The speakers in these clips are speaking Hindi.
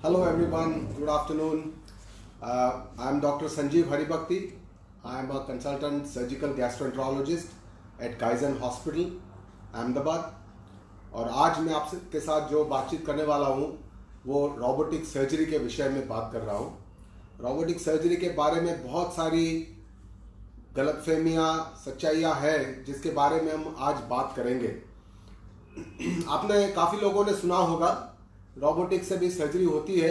Hello everyone, good afternoon. I am Dr. Sanjeev Haribhakti. I am a consultant surgical gastroenterologist at Kaizen Hospital, Ahmedabad. और आज मैं आपके साथ जो बातचीत करने वाला हूँ वो रोबोटिक सर्जरी के विषय में बात कर रहा हूँ। रोबोटिक सर्जरी के बारे में बहुत सारी गलतफहमियाँ सच्चाइयाँ हैं जिसके बारे में हम आज बात करेंगे। आपने काफ़ी लोगों ने सुना होगा रोबोटिक से भी सर्जरी होती है,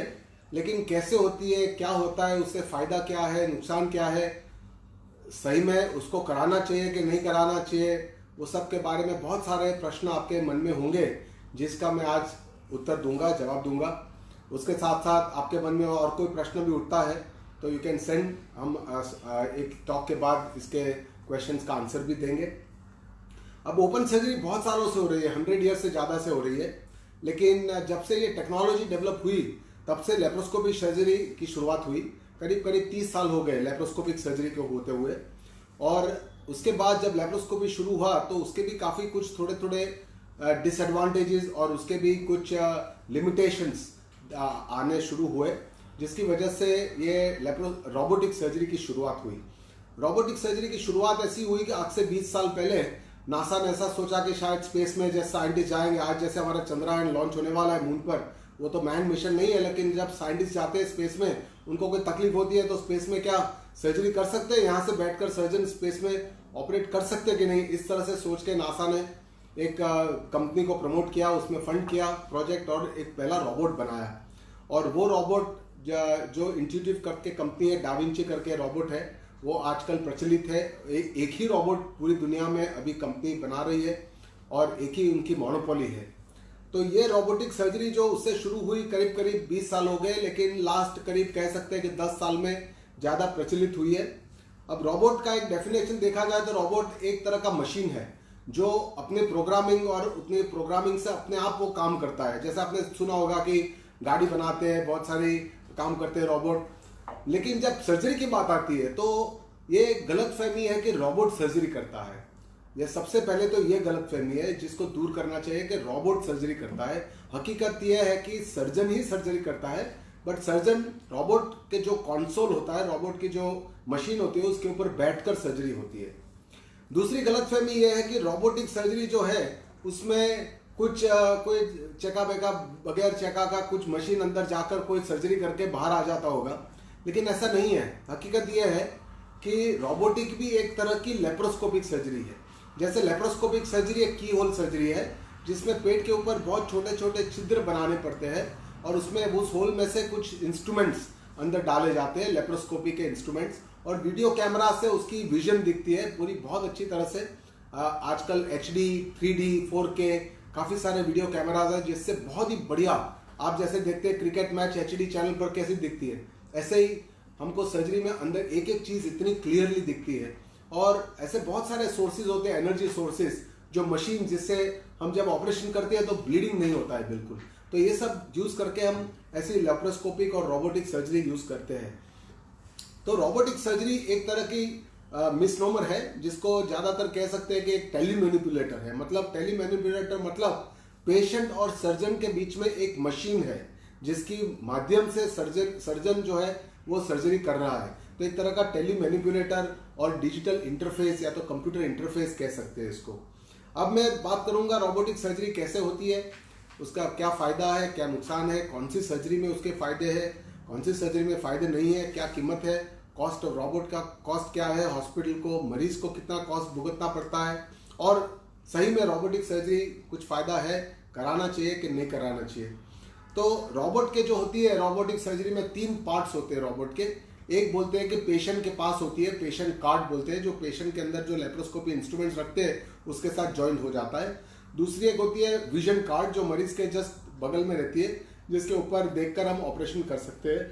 लेकिन कैसे होती है, क्या होता है, उससे फ़ायदा क्या है, नुकसान क्या है, सही में उसको कराना चाहिए कि नहीं कराना चाहिए, वो सब के बारे में बहुत सारे प्रश्न आपके मन में होंगे जिसका मैं आज उत्तर दूंगा, जवाब दूंगा। उसके साथ साथ आपके मन में और कोई प्रश्न भी उठता है तो यू कैन सेंड, हम एक टॉक के बाद इसके क्वेश्चंस का आंसर भी देंगे। अब ओपन सर्जरी बहुत सालों से हो रही है, 100 ईयर से ज़्यादा से हो रही है, लेकिन जब से ये टेक्नोलॉजी डेवलप हुई तब से लेप्रोस्कोपिक सर्जरी की शुरुआत हुई। करीब करीब 30 साल हो गए लेप्रोस्कोपिक सर्जरी को होते हुए। और उसके बाद जब लेप्रोस्कोपी शुरू हुआ तो उसके भी काफ़ी कुछ थोड़े थोड़े डिसएडवांटेजेस और उसके भी कुछ लिमिटेशंस आने शुरू हुए, जिसकी वजह से ये रोबोटिक सर्जरी की शुरुआत हुई। रोबोटिक सर्जरी की शुरुआत ऐसी हुई कि आज से 20 साल पहले नासा ने ऐसा सोचा कि शायद स्पेस में जैसे साइंटिस्ट जाएंगे, आज जैसे हमारा चंद्रयान लॉन्च होने वाला है मून पर, वो तो मैन मिशन नहीं है, लेकिन जब साइंटिस्ट जाते हैं स्पेस में उनको कोई तकलीफ होती है तो स्पेस में क्या सर्जरी कर सकते हैं, यहाँ से बैठकर सर्जन स्पेस में ऑपरेट कर सकते हैं कि नहीं, इस तरह से सोच के नासा ने एक कंपनी को प्रमोट किया, उसमें फंड किया प्रोजेक्ट और एक पहला रोबोट बनाया। और वो रोबोट जो इंट्यूटिव करके कंपनी है, डाविंची करके रोबोट है, वो आजकल प्रचलित है। एक ही रोबोट पूरी दुनिया में अभी कंपनी बना रही है और एक ही उनकी मोनोपोली है। तो ये रोबोटिक सर्जरी जो उससे शुरू हुई करीब करीब 20 साल हो गए, लेकिन लास्ट करीब कह सकते हैं कि 10 साल में ज़्यादा प्रचलित हुई है। अब रोबोट का एक डेफिनेशन देखा जाए तो रोबोट एक तरह का मशीन है जो अपने प्रोग्रामिंग और उतने प्रोग्रामिंग से अपने आप वो काम करता है। जैसे आपने सुना होगा कि गाड़ी बनाते हैं, बहुत सारी काम करते हैं रोबोट, लेकिन जब सर्जरी की बात आती है तो ये गलतफहमी है कि रोबोट सर्जरी करता है। ये सबसे पहले तो ये गलतफहमी है जिसको दूर करना चाहिए कि रोबोट सर्जरी करता है। हकीकत यह है कि सर्जन ही सर्जरी करता है, बट सर्जन रोबोट के जो कंसोल होता है, रोबोट की जो मशीन होती है, उसके ऊपर बैठकर सर्जरी होती है। दूसरी गलतफहमी यह है कि रोबोटिक सर्जरी जो है उसमें कुछ कोई चेका बेका बगैर चेका का कुछ मशीन अंदर जाकर कोई सर्जरी करके बाहर आ जाता होगा, लेकिन ऐसा नहीं है। हकीकत यह है कि रोबोटिक भी एक तरह की लेप्रोस्कोपिक सर्जरी है। जैसे लेप्रोस्कोपिक सर्जरी एक की होल सर्जरी है जिसमें पेट के ऊपर बहुत छोटे छोटे छिद्र बनाने पड़ते हैं और उसमें उस होल में से कुछ इंस्ट्रूमेंट्स अंदर डाले जाते हैं, लेप्रोस्कोपी के इंस्ट्रूमेंट्स, और वीडियो कैमरा से उसकी विजन दिखती है पूरी बहुत अच्छी तरह से। आजकल HD, 3D, 4K काफ़ी सारे वीडियो कैमराज हैं जिससे बहुत ही बढ़िया, आप जैसे देखते हैं क्रिकेट मैच HD चैनल पर कैसी दिखती है, ऐसे ही हमको सर्जरी में अंदर एक एक चीज़ इतनी क्लियरली दिखती है। और ऐसे बहुत सारे सोर्सेज होते हैं, एनर्जी सोर्सेज, जो मशीन जिससे हम जब ऑपरेशन करते हैं तो ब्लीडिंग नहीं होता है बिल्कुल। तो ये सब यूज़ करके हम ऐसी लेप्रोस्कोपिक और रोबोटिक सर्जरी यूज़ करते हैं। तो रोबोटिक सर्जरी एक तरह की मिसनोमर है जिसको ज़्यादातर कह सकते हैं कि एक टेलीमैनिपुलेटर है। मतलब टेलीमैनिपुलेटर मतलब पेशेंट और सर्जन के बीच में एक मशीन है जिसकी माध्यम से सर्जन जो है वो सर्जरी कर रहा है। तो एक तरह का टेलीमैनिपुलेटर और डिजिटल इंटरफेस या तो कंप्यूटर इंटरफेस कह सकते हैं इसको। अब मैं बात करूंगा रोबोटिक सर्जरी कैसे होती है, उसका क्या फ़ायदा है, क्या नुकसान है, कौन सी सर्जरी में उसके फ़ायदे हैं, कौन सी सर्जरी में फ़ायदे नहीं है, क्या कीमत है, कॉस्ट ऑफ रोबोट का कॉस्ट क्या है, हॉस्पिटल को, मरीज को कितना कॉस्ट भुगतना पड़ता है, और सही में रोबोटिक सर्जरी कुछ फ़ायदा है, कराना चाहिए कि नहीं कराना चाहिए। तो रोबोट के जो होती है रोबोटिक सर्जरी में 3 पार्ट्स होते हैं रोबोट के। एक बोलते हैं कि पेशेंट के पास होती है, पेशेंट कार्ड बोलते हैं, जो पेशेंट के अंदर जो लेप्रोस्कोपी इंस्ट्रूमेंट्स रखते हैं उसके साथ जॉइंट हो जाता है। दूसरी एक होती है विजन कार्ड, जो मरीज के जस्ट बगल में रहती है, जिसके ऊपर देखकर हम ऑपरेशन कर सकते हैं।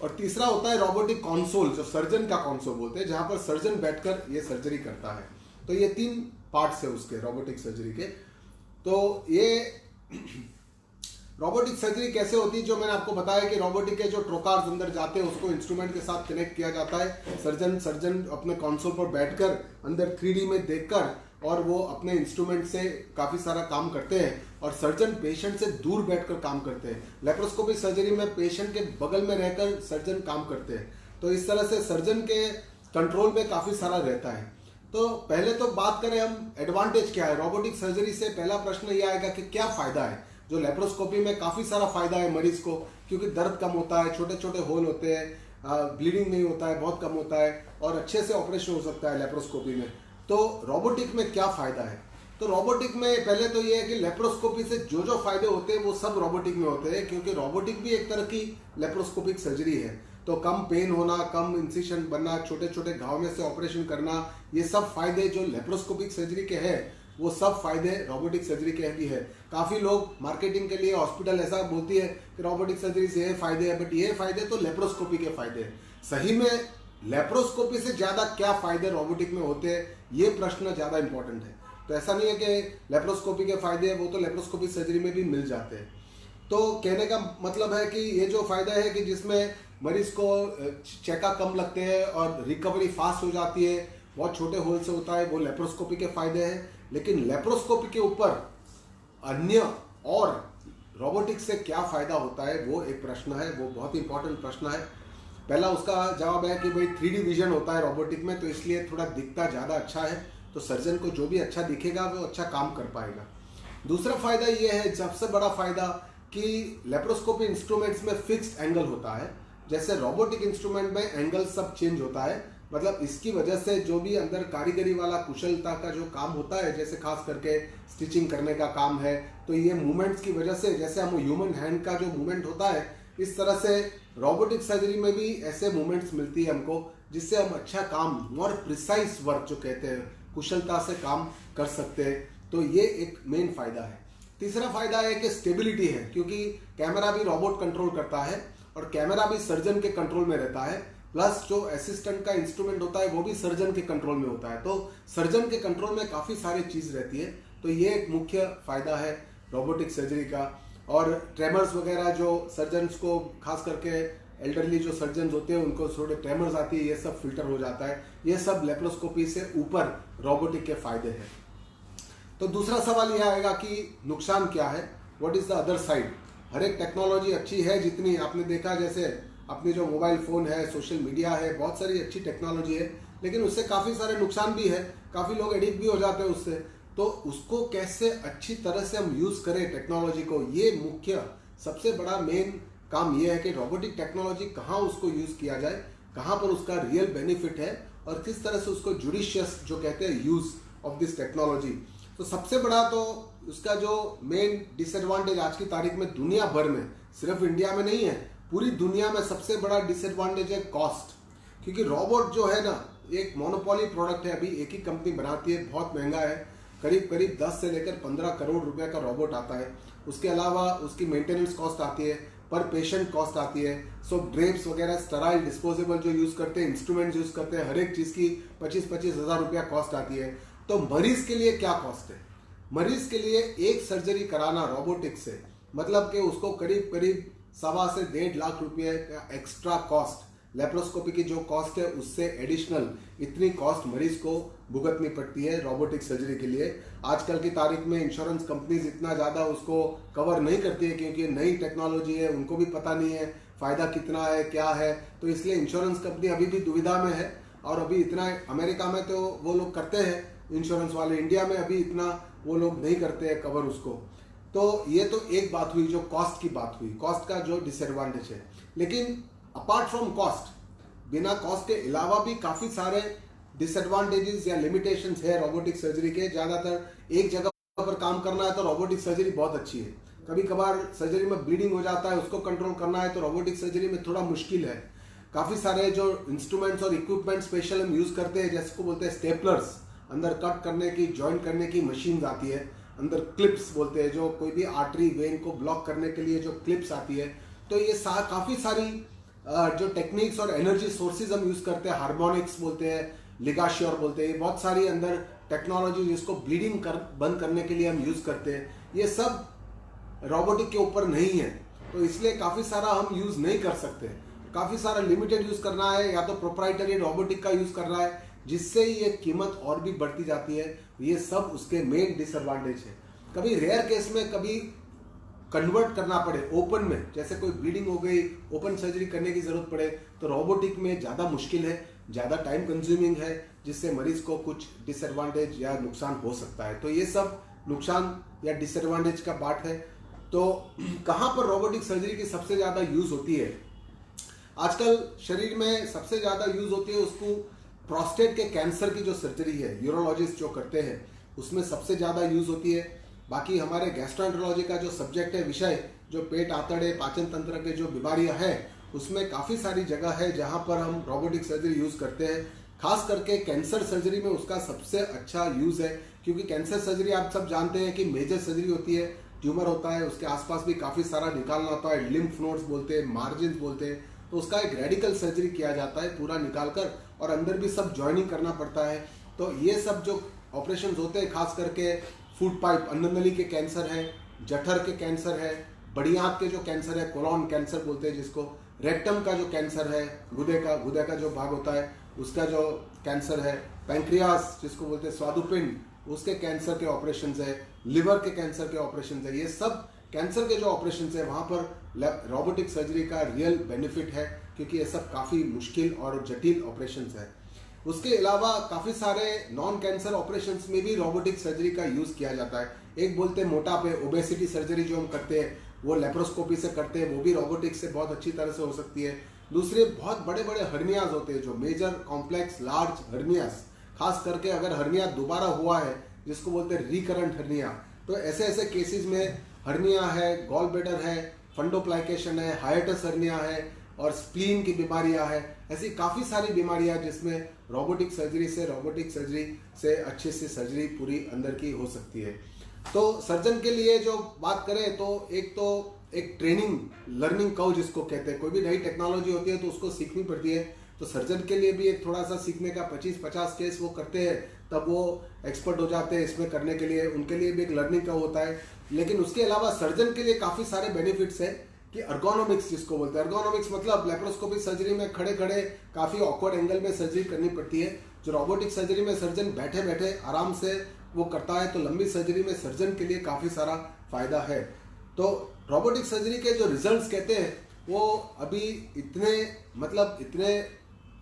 और तीसरा होता है रोबोटिक कंसोल, जो सर्जन का कंसोल बोलते हैं, जहां पर सर्जन बैठकर ये सर्जरी करता है। तो ये 3 पार्ट्स है उसके रोबोटिक सर्जरी के। तो ये रोबोटिक सर्जरी कैसे होती है, जो मैंने आपको बताया कि रोबोटिक के जो ट्रोकार्स अंदर जाते हैं उसको इंस्ट्रूमेंट के साथ कनेक्ट किया जाता है। सर्जन अपने कंसोल पर बैठकर अंदर 3D में देखकर और वो अपने इंस्ट्रूमेंट से काफ़ी सारा काम करते हैं और सर्जन पेशेंट से दूर बैठकर काम करते हैं। लेप्रोस्कोपी सर्जरी में पेशेंट के बगल में रहकर सर्जन काम करते हैं, तो इस तरह से सर्जन के कंट्रोल में काफी सारा रहता है। तो पहले तो बात करें हम एडवांटेज क्या है रोबोटिक सर्जरी से। पहला प्रश्न ये आएगा कि क्या फायदा है। जो लेप्रोस्कोपी में काफी सारा फायदा है मरीज को, क्योंकि दर्द कम होता है, छोटे छोटे होल होते हैं, ब्लीडिंग नहीं होता है, बहुत कम होता है और अच्छे से ऑपरेशन हो सकता है लेप्रोस्कोपी में। तो रोबोटिक में क्या फायदा है? तो रोबोटिक में पहले तो ये है कि लेप्रोस्कोपी से जो जो फायदे होते हैं वो सब रोबोटिक में होते हैं, क्योंकि रोबोटिक भी एक तरह की लेप्रोस्कोपिक सर्जरी है। तो कम पेन होना, कम इंसिशन बनना, छोटे छोटे घाव में से ऑपरेशन करना, ये सब फायदे जो लेप्रोस्कोपिक सर्जरी के हैं वो सब फायदे रोबोटिक सर्जरी के भी है। काफी लोग मार्केटिंग के लिए हॉस्पिटल ऐसा बोलती है कि रोबोटिक सर्जरी से ये फायदे है, बट ये फायदे तो लेप्रोस्कोपी के फायदे हैं। सही में लेप्रोस्कोपी से ज्यादा क्या फायदे रोबोटिक में होते हैं, ये प्रश्न ज्यादा इंपॉर्टेंट है। तो ऐसा नहीं है कि लेप्रोस्कोपी के फायदे हैं वो तो लेप्रोस्कोपी सर्जरी में भी मिल जाते हैं। तो कहने का मतलब है कि ये जो फायदा है कि जिसमें मरीज को चेका कम लगते हैं और रिकवरी फास्ट हो जाती है, बहुत छोटे होल से होता है, वो लेप्रोस्कोपी के फायदे हैं। लेकिन लेप्रोस्कोपी के ऊपर अन्य और रोबोटिक से क्या फायदा होता है वो एक प्रश्न है, वो बहुत इंपॉर्टेंट प्रश्न है। पहला उसका जवाब है कि भाई 3D विजन होता है रोबोटिक में, तो इसलिए थोड़ा दिखता ज़्यादा अच्छा है, तो सर्जन को जो भी अच्छा दिखेगा वो अच्छा काम कर पाएगा। दूसरा फायदा ये है, सबसे बड़ा फायदा, कि लेप्रोस्कोपी इंस्ट्रूमेंट्स में फिक्स्ड एंगल होता है, जैसे रोबोटिक इंस्ट्रूमेंट में एंगल सब चेंज होता है। मतलब इसकी वजह से जो भी अंदर कारीगरी वाला कुशलता का जो काम होता है, जैसे खास करके स्टिचिंग करने का काम है, तो ये मूवमेंट्स की वजह से, जैसे हम ह्यूमन हैंड का जो मूवमेंट होता है, इस तरह से रोबोटिक सर्जरी में भी ऐसे मूवमेंट्स मिलती है हमको, जिससे हम अच्छा काम, मोर प्रिसाइज वर्क जो कहते हैं, कुशलता से काम कर सकते हैं। तो ये एक मेन फायदा है। तीसरा फायदा है कि स्टेबिलिटी है, क्योंकि कैमरा भी रोबोट कंट्रोल करता है और कैमरा भी सर्जन के कंट्रोल में रहता है, प्लस जो असिस्टेंट का इंस्ट्रूमेंट होता है वो भी सर्जन के कंट्रोल में होता है। तो सर्जन के कंट्रोल में काफी सारी चीज रहती है, तो ये एक मुख्य फायदा है रोबोटिक सर्जरी का। और ट्रेमर्स वगैरह जो सर्जन्स को, खास करके एल्डरली जो सर्जन होते हैं, उनको थोड़े ट्रेमर्स आती है, ये सब फिल्टर हो जाता है। ये सब लेप्रोस्कोपी से ऊपर रोबोटिक के फायदे हैं। तो दूसरा सवाल यह आएगा कि नुकसान क्या है, what is the other side. हर एक टेक्नोलॉजी अच्छी है, जितनी आपने देखा, जैसे अपने जो मोबाइल फोन है, सोशल मीडिया है, बहुत सारी अच्छी टेक्नोलॉजी है, लेकिन उससे काफी सारे नुकसान भी है, काफी लोग एडिक्ट भी हो जाते हैं उससे। तो उसको कैसे अच्छी तरह से हम यूज करें टेक्नोलॉजी को, ये मुख्य सबसे बड़ा मेन काम ये है कि रोबोटिक टेक्नोलॉजी कहाँ उसको यूज किया जाए, कहाँ पर उसका रियल बेनिफिट है और किस तरह से उसको जुडिशियस जो कहते हैं यूज ऑफ दिस टेक्नोलॉजी। तो सबसे बड़ा तो उसका जो मेन डिसएडवांटेज आज की तारीख में दुनिया भर में, सिर्फ इंडिया में नहीं है, पूरी दुनिया में सबसे बड़ा डिसएडवांटेज है कॉस्ट। क्योंकि रोबोट जो है ना, एक मोनोपोली प्रोडक्ट है, अभी एक ही कंपनी बनाती है, बहुत महंगा है, करीब करीब 10 से लेकर 15 करोड़ रुपए का रोबोट आता है। उसके अलावा उसकी मेंटेनेंस कॉस्ट आती है, पर पेशेंट कॉस्ट आती है, सो ड्रेप्स वगैरह, स्टराइल, डिस्पोजेबल जो यूज करते हैं, इंस्ट्रूमेंट यूज करते हैं, हर एक चीज की 25-25 हजार रुपया कॉस्ट आती है। तो मरीज के लिए क्या कॉस्ट है? मरीज के लिए एक सर्जरी कराना रोबोटिक से, मतलब कि उसको करीब करीब 1.25 से 1.5 लाख रुपये का एक्स्ट्रा कॉस्ट, लेप्रोस्कोपी की जो कॉस्ट है उससे एडिशनल इतनी कॉस्ट मरीज को भुगतनी पड़ती है रोबोटिक सर्जरी के लिए। आजकल की तारीख में इंश्योरेंस कंपनीज इतना ज़्यादा उसको कवर नहीं करती है, क्योंकि नई टेक्नोलॉजी है, उनको भी पता नहीं है फायदा कितना है, क्या है, तो इसलिए इंश्योरेंस कंपनी अभी भी दुविधा में है। और अभी इतना अमेरिका में तो वो लोग करते हैं इंश्योरेंस वाले, इंडिया में अभी इतना वो लोग नहीं करते हैं कवर उसको। तो ये तो एक बात हुई, जो कॉस्ट की बात हुई, कॉस्ट का जो डिसएडवांटेज है। लेकिन अपार्ट फ्रॉम कॉस्ट, बिना कॉस्ट के अलावा भी काफी सारे डिसएडवांटेजेस या लिमिटेशंस है रोबोटिक सर्जरी के। ज्यादातर एक जगह पर काम करना है तो रोबोटिक सर्जरी बहुत अच्छी है। कभी कभार सर्जरी में ब्लीडिंग हो जाता है, उसको कंट्रोल करना है तो रोबोटिक सर्जरी में थोड़ा मुश्किल है। काफी सारे जो इंस्ट्रूमेंट्स और इक्विपमेंट स्पेशल हम यूज करते हैं, जैसे को बोलते हैं स्टेपलर्स, अंदर कट करने की, ज्वाइन करने की मशीन आती है, अंदर क्लिप्स बोलते हैं, जो कोई भी आर्टरी वेन को ब्लॉक करने के लिए जो क्लिप्स आती है। तो ये काफी सारी जो टेक्निक्स और एनर्जी सोर्सेज हम यूज करते हैं, हार्मोनिक्स बोलते हैं, लिगाश्योर बोलते हैं, बहुत सारी अंदर टेक्नोलॉजी जिसको ब्लीडिंग बंद करने के लिए हम यूज करते हैं, ये सब रोबोटिक के ऊपर नहीं है। तो इसलिए काफी सारा हम यूज नहीं कर सकते, काफी सारा लिमिटेड यूज करना है, या तो प्रोप्राइटरी रोबोटिक का यूज करना है, जिससे ये कीमत और भी बढ़ती जाती है। ये सब उसके मेन डिसएडवांटेज है। कभी रेयर केस में कभी कन्वर्ट करना पड़े ओपन में, जैसे कोई ब्लीडिंग हो गई, ओपन सर्जरी करने की जरूरत पड़े, तो रोबोटिक में ज़्यादा मुश्किल है, ज़्यादा टाइम कंज्यूमिंग है, जिससे मरीज को कुछ डिसएडवांटेज या नुकसान हो सकता है। तो ये सब नुकसान या डिसएडवांटेज का पार्ट है। तो कहाँ पर रोबोटिक सर्जरी की सबसे ज़्यादा यूज़ होती है? आजकल शरीर में सबसे ज़्यादा यूज़ होती है उसको प्रोस्टेट के कैंसर की जो सर्जरी है, यूरोलॉजिस्ट जो करते हैं उसमें सबसे ज़्यादा यूज़ होती है। बाकी हमारे गैस्ट्रोएंटरोलॉजी का जो सब्जेक्ट है, विषय, जो पेट, आंतड़े, पाचन तंत्र के जो बीमारियां हैं, उसमें काफ़ी सारी जगह है जहां पर हम रोबोटिक सर्जरी यूज़ करते हैं। खास करके कैंसर सर्जरी में उसका सबसे अच्छा यूज़ है, क्योंकि कैंसर सर्जरी आप सब जानते हैं कि मेजर सर्जरी होती है, ट्यूमर होता है, उसके आसपास भी काफ़ी सारा निकालना होता है, लिम्फ नोड्स बोलते हैं, मार्जिन बोलते हैं, तो उसका एक रेडिकल सर्जरी किया जाता है पूरा निकाल कर, और अंदर भी सब जॉइनिंग करना पड़ता है। तो ये सब जो ऑपरेशन होते हैं, खास करके फूड पाइप, अन्ननली के कैंसर है, जठर के कैंसर है, बड़ी आंत के जो कैंसर है, कोलोन कैंसर बोलते हैं जिसको, रेक्टम का जो कैंसर है, गुदे का जो भाग होता है उसका जो कैंसर है, पैंक्रियास जिसको बोलते हैं स्वादुपिंड, उसके कैंसर के ऑपरेशन है, लिवर के कैंसर के ऑपरेशन है, ये सब कैंसर के जो ऑपरेशन है वहाँ पर रोबोटिक सर्जरी का रियल बेनिफिट है, क्योंकि ये सब काफ़ी मुश्किल और जटिल ऑपरेशन है। उसके अलावा काफ़ी सारे नॉन कैंसर ऑपरेशंस में भी रोबोटिक सर्जरी का यूज़ किया जाता है। एक बोलते हैं मोटापे, ओबेसिटी सर्जरी जो हम करते हैं वो लेप्रोस्कोपी से करते हैं, वो भी रोबोटिक से बहुत अच्छी तरह से हो सकती है। दूसरे बहुत बड़े बड़े हर्नियाज होते हैं, जो मेजर कॉम्प्लेक्स लार्ज हर्नियाज, खास करके अगर हर्निया दोबारा हुआ है जिसको बोलते हैं रिकरेंट हर्निया, तो ऐसे ऐसे केसेस में हर्निया है, गॉल ब्लैडर है, फंडोप्लाइकेशन है, हाइएटस हर्निया है और स्प्लीन की बीमारियां है, ऐसी काफ़ी सारी बीमारियां जिसमें रोबोटिक सर्जरी से अच्छे से सर्जरी पूरी अंदर की हो सकती है। तो सर्जन के लिए जो बात करें तो एक ट्रेनिंग लर्निंग कर्व जिसको कहते हैं, कोई भी नई टेक्नोलॉजी होती है तो उसको सीखनी पड़ती है, तो सर्जन के लिए भी एक थोड़ा सा सीखने का 25-50 केस वो करते हैं, तब वो एक्सपर्ट हो जाते हैं इसमें करने के लिए, उनके लिए भी एक लर्निंग कर्व होता है। लेकिन उसके अलावा सर्जन के लिए काफ़ी सारे बेनिफिट्स है कि अर्गोनॉमिक्स जिसको बोलते हैं, अर्गोनॉमिक्स मतलब लेप्रोस्कोपी सर्जरी में खड़े खड़े काफ़ी ऑकवर्ड एंगल में सर्जरी करनी पड़ती है, जो रोबोटिक सर्जरी में सर्जन बैठे बैठे आराम से वो करता है, तो लंबी सर्जरी में सर्जन के लिए काफ़ी सारा फायदा है। तो रोबोटिक सर्जरी के जो रिजल्ट्स कहते हैं वो अभी इतने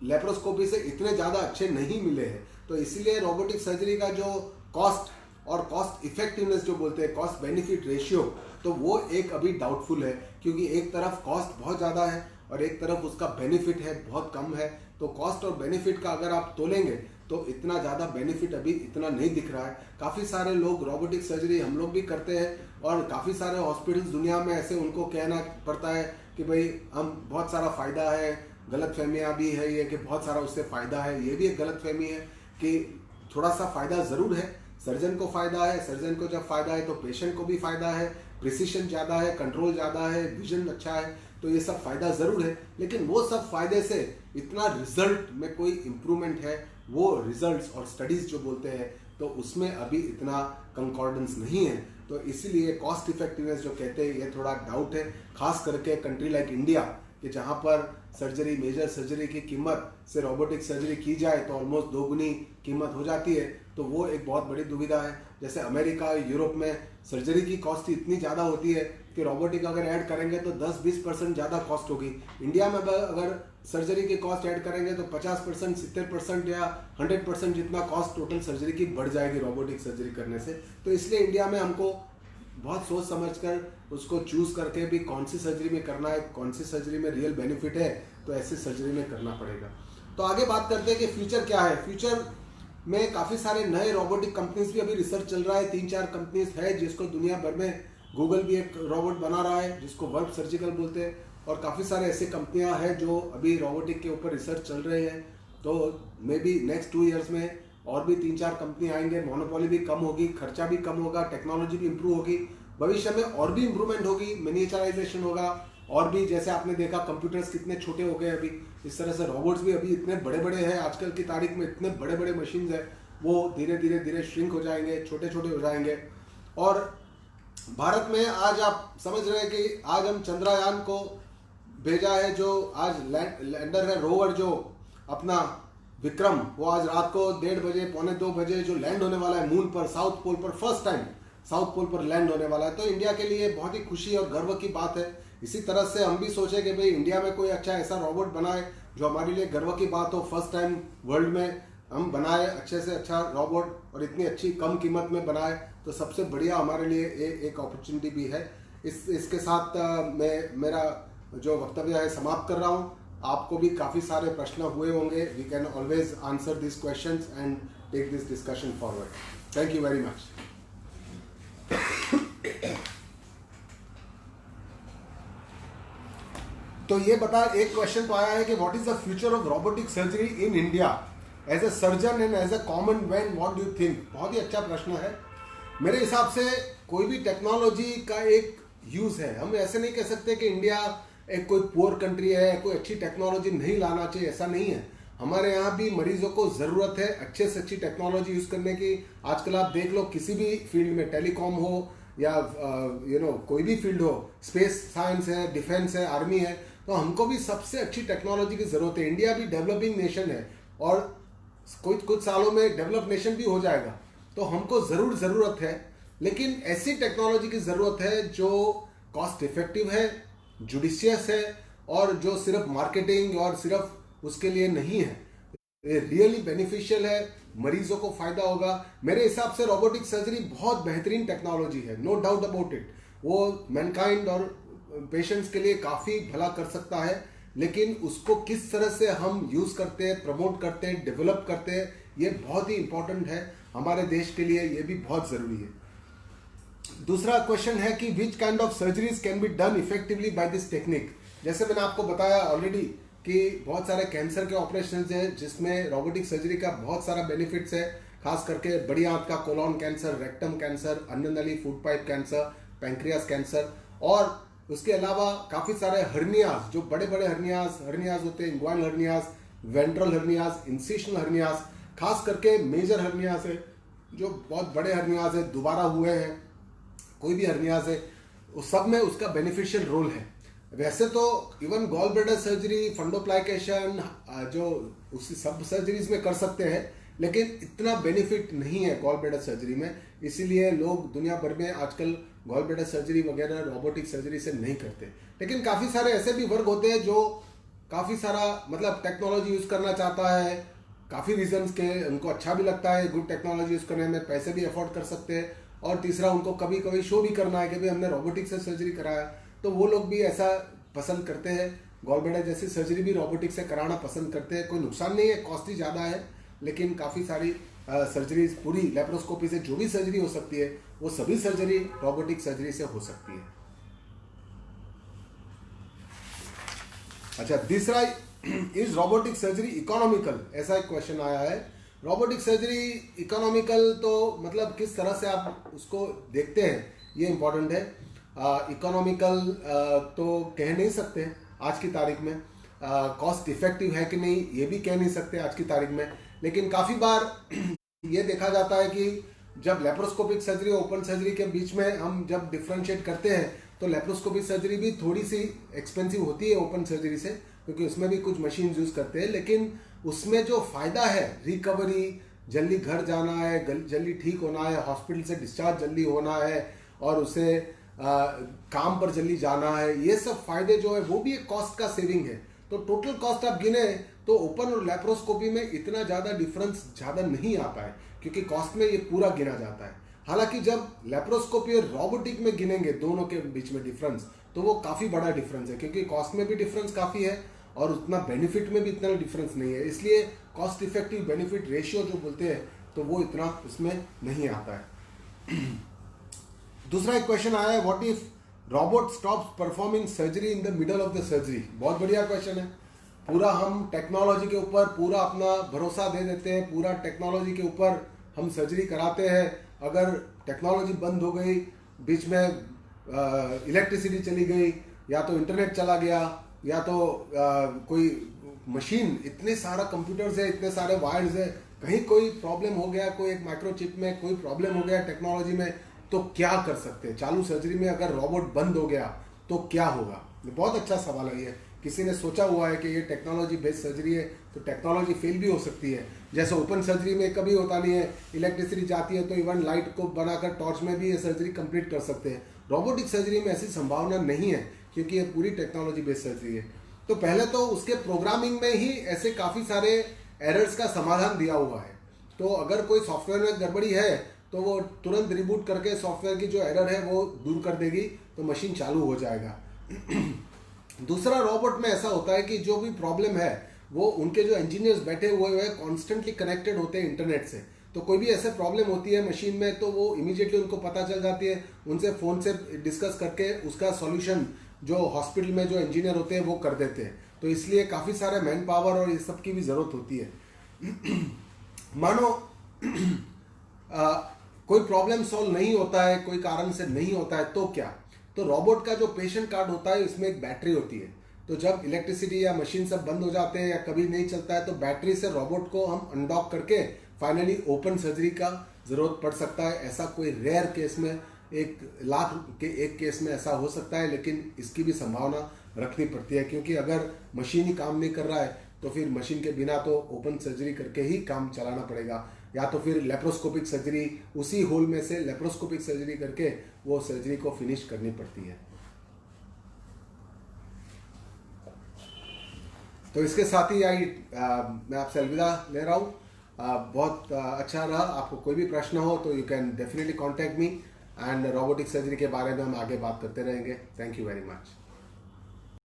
लेप्रोस्कोपी से इतने ज़्यादा अच्छे नहीं मिले हैं, तो इसीलिए रोबोटिक सर्जरी का जो कॉस्ट और कॉस्ट इफेक्टिवनेस जो बोलते हैं, कॉस्ट बेनिफिट रेशियो, तो वो एक अभी डाउटफुल है, क्योंकि एक तरफ कॉस्ट बहुत ज़्यादा है और एक तरफ उसका बेनिफिट है बहुत कम है। तो कॉस्ट और बेनिफिट का अगर आप तोलेंगे तो इतना ज़्यादा बेनिफिट अभी इतना नहीं दिख रहा है। काफ़ी सारे लोग रोबोटिक सर्जरी हम लोग भी करते हैं, और काफ़ी सारे हॉस्पिटल्स दुनिया में ऐसे उनको कहना पड़ता है कि भाई हम बहुत सारा फ़ायदा है, गलतफहमियाँ भी है ये कि बहुत सारा उससे फ़ायदा है, ये भी एक गलतफहमी है कि थोड़ा सा फ़ायदा ज़रूर है, सर्जन को फ़ायदा है, सर्जन को जब फ़ायदा है तो पेशेंट को भी फ़ायदा है, प्रिसिशन ज़्यादा है, कंट्रोल ज़्यादा है, विजन अच्छा है, तो ये सब फ़ायदा ज़रूर है। लेकिन वो सब फ़ायदे से इतना रिजल्ट में कोई इम्प्रूवमेंट है, वो रिजल्ट्स और स्टडीज़ जो बोलते हैं तो उसमें अभी इतना कंकॉर्डेंस नहीं है। तो इसीलिए कॉस्ट इफेक्टिवनेस जो कहते हैं ये थोड़ा डाउट है, खास करके कंट्री लाइक इंडिया कि जहाँ पर सर्जरी, मेजर सर्जरी की कीमत से रोबोटिक सर्जरी की जाए तो ऑलमोस्ट 2 गुनी कीमत हो जाती है, तो वो एक बहुत बड़ी दुविधा है। जैसे अमेरिका, यूरोप में सर्जरी की कॉस्ट इतनी ज़्यादा होती है कि रोबोटिक अगर ऐड करेंगे तो 10-20% ज़्यादा कॉस्ट होगी। इंडिया में अगर सर्जरी की कॉस्ट ऐड करेंगे तो 50%, 70% या 100% जितना कॉस्ट टोटल सर्जरी की बढ़ जाएगी रोबोटिक सर्जरी करने से। तो इसलिए इंडिया में हमको बहुत सोच समझकर उसको चूज़ करके भी कौन सी सर्जरी में करना है, कौन सी सर्जरी में रियल बेनिफिट है, तो ऐसी सर्जरी में करना पड़ेगा। तो आगे बात करते हैं कि फ्यूचर क्या है। फ्यूचर में काफ़ी सारे नए रोबोटिक कंपनीज भी अभी रिसर्च चल रहा है, 3-4 कंपनीज है जिसको दुनिया भर में, गूगल भी एक रोबोट बना रहा है जिसको वर्ब सर्जिकल बोलते हैं, और काफ़ी सारे ऐसे कंपनियां हैं जो अभी रोबोटिक के ऊपर रिसर्च चल रहे हैं। तो मे बी नेक्स्ट 2 ईयर्स में और भी 3-4 कंपनी आएंगे, मोनोपोली भी कम होगी, खर्चा भी कम होगा, टेक्नोलॉजी भी इंप्रूव होगी, भविष्य में और भी इम्प्रूवमेंट होगी, मिनिएचराइजेशन होगा, और भी जैसे आपने देखा कंप्यूटर्स कितने छोटे हो गए अभी, इस तरह से रोबोट्स भी अभी इतने बड़े बड़े हैं, आजकल की तारीख में इतने बड़े बड़े मशीन्स हैं, वो धीरे धीरे श्रिंक हो जाएंगे, छोटे छोटे हो जाएंगे। और भारत में आज आप समझ रहे हैं कि आज हम चंद्रयान को भेजा है, जो आज लैंडर है, रोवर जो अपना विक्रम, वो आज रात को 1:30 बजे, 1:45 जो लैंड होने वाला है मून पर, साउथ पोल पर फर्स्ट टाइम। साउथ पोल पर लैंड होने वाला है। तो इंडिया के लिए बहुत ही खुशी और गर्व की बात है। इसी तरह से हम भी सोचे कि भाई इंडिया में कोई अच्छा ऐसा रोबोट बनाए जो हमारे लिए गर्व की बात हो। फर्स्ट टाइम वर्ल्ड में हम बनाए अच्छे से अच्छा रोबोट, और इतनी अच्छी कम कीमत में बनाए, तो सबसे बढ़िया हमारे लिए एक अपॉर्चुनिटी भी है। इसके साथ मैं मेरा जो वक्तव्य है समाप्त कर रहा हूँ। आपको भी काफ़ी सारे प्रश्न हुए होंगे। We can always answer this questions and take this discussion forward. Thank you very much. तो ये बता, एक क्वेश्चन तो आया है कि what is the future of robotic surgery in India as a surgeon and as a common man, what do you think. बहुत ही अच्छा प्रश्न है। मेरे हिसाब से कोई भी टेक्नोलॉजी का एक यूज है। हम ऐसे नहीं कह सकते कि इंडिया एक कोई पुअर कंट्री है, कोई अच्छी टेक्नोलॉजी नहीं लाना चाहिए, ऐसा नहीं है। हमारे यहाँ भी मरीजों को जरूरत है अच्छे से अच्छी टेक्नोलॉजी यूज करने की। आजकल आप देख लो किसी भी फील्ड में, टेलीकॉम हो या कोई भी फील्ड हो, स्पेस साइंस है, डिफेंस है, आर्मी है, तो हमको भी सबसे अच्छी टेक्नोलॉजी की जरूरत है। इंडिया भी डेवलपिंग नेशन है और कुछ सालों में डेवलप नेशन भी हो जाएगा, तो हमको जरूर जरूरत है। लेकिन ऐसी टेक्नोलॉजी की जरूरत है जो कॉस्ट इफेक्टिव है, जुडिशियस है, और जो सिर्फ मार्केटिंग और सिर्फ उसके लिए नहीं है, रियली बेनिफिशियल है, मरीजों को फायदा होगा। मेरे हिसाब से रोबोटिक सर्जरी बहुत बेहतरीन टेक्नोलॉजी है, नो डाउट अबाउट इट। वो मैनकाइंड और पेशेंट्स के लिए काफी भला कर सकता है, लेकिन उसको किस तरह से हम यूज करते हैं, प्रमोट करते हैं, डेवलप करते हैं, ये बहुत ही इंपॉर्टेंट है हमारे देश के लिए। ये भी बहुत जरूरी है। दूसरा क्वेश्चन है कि which kind of surgeries can be done effectively by this technique. जैसे मैंने आपको बताया ऑलरेडी कि बहुत सारे कैंसर के ऑपरेशन हैं जिसमें रोबोटिक सर्जरी का बहुत सारा बेनिफिट्स है, खास करके बड़ी आंत का कोलोन कैंसर, रेक्टम कैंसर, अन्न नली food pipe cancer, pancreas cancer, और उसके अलावा काफी सारे हर्नियाज, जो बड़े बड़े हर्नियाज होते हैं, inguinal hernias, ventral hernias, incisional hernias, खास करके मेजर हर्नियाज है जो बहुत बड़े हर्नियाज है, दोबारा हुए हैं, कोई भी हर्नियाज है, उस सब में उसका बेनिफिशियल रोल है। वैसे तो इवन गॉल ब्लैडर सर्जरी, फंडोप्लाइकेशन, जो उसी सब सर्जरीज में कर सकते हैं, लेकिन इतना बेनिफिट नहीं है गॉल ब्लैडर सर्जरी में। इसीलिए लोग दुनिया भर में आजकल गॉल ब्लैडर सर्जरी वगैरह रोबोटिक सर्जरी से नहीं करते। लेकिन काफी सारे ऐसे भी वर्ग होते हैं जो काफी सारा मतलब टेक्नोलॉजी यूज करना चाहता है, काफी रीजंस के, उनको अच्छा भी लगता है गुड टेक्नोलॉजी यूज करने में, पैसे भी अफोर्ड कर सकते हैं, और तीसरा उनको कभी कभी शो भी करना है कि भाई हमने रोबोटिक से सर्जरी कराया, तो वो लोग भी ऐसा पसंद करते हैं। गॉल ब्लैडर जैसी सर्जरी भी रोबोटिक से कराना पसंद करते हैं। कोई नुकसान नहीं है, कॉस्टली ज़्यादा है, लेकिन काफ़ी सारी सर्जरी, पूरी लेप्रोस्कोपी से जो भी सर्जरी हो सकती है, वो सभी सर्जरी रोबोटिक सर्जरी से हो सकती है। अच्छा, तीसरा, इज रोबोटिक सर्जरी इकोनॉमिकल, ऐसा एक क्वेश्चन आया है। रोबोटिक सर्जरी इकोनॉमिकल तो मतलब किस तरह से आप उसको देखते हैं, ये इंपॉर्टेंट है। इकोनॉमिकल तो कह नहीं सकते आज की तारीख में, कॉस्ट इफेक्टिव है कि नहीं ये भी कह नहीं सकते आज की तारीख में। लेकिन काफ़ी बार ये देखा जाता है कि जब लेप्रोस्कोपिक सर्जरी और ओपन सर्जरी के बीच में हम जब डिफ्रेंशिएट करते हैं, तो लेप्रोस्कोपिक सर्जरी भी थोड़ी सी एक्सपेंसिव होती है ओपन सर्जरी से, क्योंकि उसमें भी कुछ मशीन यूज करते हैं। लेकिन उसमें जो फायदा है, रिकवरी, जल्दी घर जाना है, जल्दी ठीक होना है, हॉस्पिटल से डिस्चार्ज जल्दी होना है, और उसे काम पर जल्दी जाना है, ये सब फायदे जो है वो भी एक कॉस्ट का सेविंग है। तो टोटल कॉस्ट आप गिने तो ओपन और लेप्रोस्कोपी में इतना ज़्यादा डिफरेंस ज़्यादा नहीं आता है, क्योंकि कॉस्ट में ये पूरा गिना जाता है। हालांकि जब लेप्रोस्कोपी और रोबोटिक में गिनेंगे दोनों के बीच में डिफरेंस, तो वो काफ़ी बड़ा डिफरेंस है, क्योंकि कॉस्ट में भी डिफरेंस काफ़ी है और उतना बेनिफिट में भी इतना डिफरेंस नहीं है। इसलिए कॉस्ट इफेक्टिव बेनिफिट रेशियो जो बोलते हैं, तो वो इतना उसमें नहीं आता है। दूसरा एक क्वेश्चन आया है, what if robot stops performing surgery in the middle of the surgery. बहुत बढ़िया क्वेश्चन है। पूरा हम टेक्नोलॉजी के ऊपर पूरा अपना भरोसा दे देते हैं, पूरा टेक्नोलॉजी के ऊपर हम सर्जरी कराते हैं। अगर टेक्नोलॉजी बंद हो गई, बीच में इलेक्ट्रिसिटी चली गई, या तो इंटरनेट चला गया, या तो कोई मशीन, इतने सारा कंप्यूटर्स है, इतने सारे वायर्स है, कहीं कोई प्रॉब्लम हो गया, कोई एक माइक्रोचिप में कोई प्रॉब्लम हो गया टेक्नोलॉजी में, तो क्या कर सकते हैं? चालू सर्जरी में अगर रोबोट बंद हो गया तो क्या होगा? बहुत अच्छा सवाल है ये किसी ने सोचा हुआ है कि ये टेक्नोलॉजी बेस्ड सर्जरी है, तो टेक्नोलॉजी फेल भी हो सकती है। जैसे ओपन सर्जरी में कभी होता नहीं है, इलेक्ट्रिसिटी जाती है तो इवन लाइट को बनाकर टॉर्च में भी ये सर्जरी कंप्लीट कर सकते हैं। रोबोटिक सर्जरी में ऐसी संभावना नहीं है, क्योंकि ये पूरी टेक्नोलॉजी बेस्ड सर्जरी है। तो पहले तो उसके प्रोग्रामिंग में ही ऐसे काफ़ी सारे एरर्स का समाधान दिया हुआ है। तो अगर कोई सॉफ्टवेयर में गड़बड़ी है तो वो तुरंत रिबूट करके सॉफ्टवेयर की जो एरर है वो दूर कर देगी, तो मशीन चालू हो जाएगा। दूसरा, रोबोट में ऐसा होता है कि जो भी प्रॉब्लम है वो उनके जो इंजीनियर्स बैठे हुए हैं कॉन्स्टेंटली कनेक्टेड होते हैं इंटरनेट से। तो कोई भी ऐसे प्रॉब्लम होती है मशीन में तो वो इमीडिएटली उनको पता चल जाती है, उनसे फ़ोन से डिस्कस करके उसका सॉल्यूशन जो हॉस्पिटल में जो इंजीनियर होते हैं वो कर देते हैं। तो इसलिए काफ़ी सारे मैन पावर और ये सब की भी ज़रूरत होती है। मानो कोई प्रॉब्लम सॉल्व नहीं होता है, कोई कारण से नहीं होता है, तो क्या? तो रोबोट का जो पेशेंट कार्ड होता है इसमें एक बैटरी होती है। तो जब इलेक्ट्रिसिटी या मशीन सब बंद हो जाते हैं या कभी नहीं चलता है तो बैटरी से रोबोट को हम अनडॉक करके फाइनली ओपन सर्जरी का ज़रूरत पड़ सकता है। ऐसा कोई रेयर केस में, 1,00,000 के एक केस में ऐसा हो सकता है, लेकिन इसकी भी संभावना रखनी पड़ती है, क्योंकि अगर मशीन ही काम नहीं कर रहा है तो फिर मशीन के बिना तो ओपन सर्जरी करके ही काम चलाना पड़ेगा, या तो फिर लेप्रोस्कोपिक सर्जरी, उसी होल में से लेप्रोस्कोपिक सर्जरी करके वो सर्जरी को फिनिश करनी पड़ती है। तो इसके साथ ही मैं आपसे अलविदा ले रहा हूँ। बहुत अच्छा रहा। आपको कोई भी प्रश्न हो तो you can definitely contact me, and robotic surgery के बारे में हम आगे बात करते रहेंगे। Thank you very much.